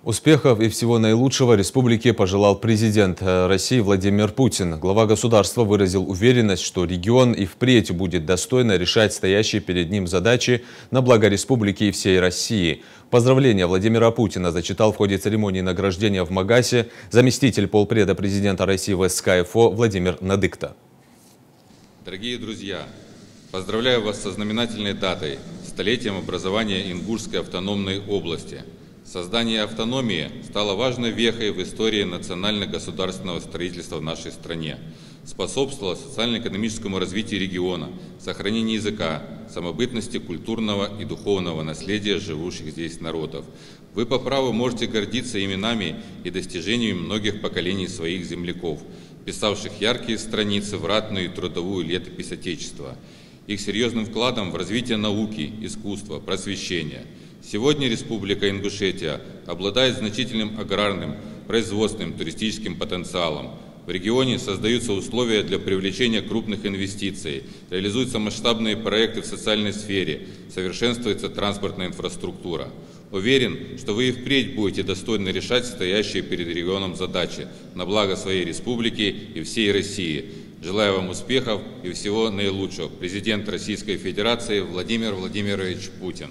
Успехов и всего наилучшего республике пожелал президент России Владимир Путин. Глава государства выразил уверенность, что регион и впредь будет достойно решать стоящие перед ним задачи на благо республики и всей России. Поздравления Владимира Путина зачитал в ходе церемонии награждения в Магасе заместитель полпреда президента России в СКФО Владимир Надыкта. Дорогие друзья, поздравляю вас со знаменательной датой – столетием образования Ингушской автономной области. Создание автономии стало важной вехой в истории национально-государственного строительства в нашей стране, способствовало социально-экономическому развитию региона, сохранению языка, самобытности культурного и духовного наследия живущих здесь народов. Вы по праву можете гордиться именами и достижениями многих поколений своих земляков, писавших яркие страницы в ратную и трудовую летопись Отечества, их серьезным вкладом в развитие науки, искусства, просвещения. Сегодня Республика Ингушетия обладает значительным аграрным, производственным, туристическим потенциалом. В регионе создаются условия для привлечения крупных инвестиций, реализуются масштабные проекты в социальной сфере, совершенствуется транспортная инфраструктура. Уверен, что вы и впредь будете достойно решать стоящие перед регионом задачи на благо своей республики и всей России. Желаю вам успехов и всего наилучшего. Президент Российской Федерации Владимир Владимирович Путин.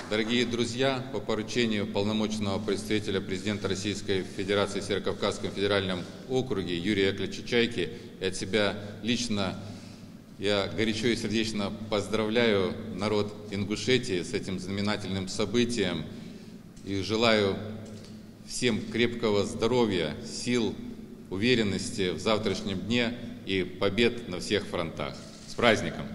Дорогие друзья, по поручению полномочного представителя президента Российской Федерации в Северокавказском федеральном округе Юрия Яковлевича Чайки и от себя лично я горячо и сердечно поздравляю народ Ингушетии с этим знаменательным событием и желаю всем крепкого здоровья, сил, уверенности в завтрашнем дне и побед на всех фронтах. С праздником!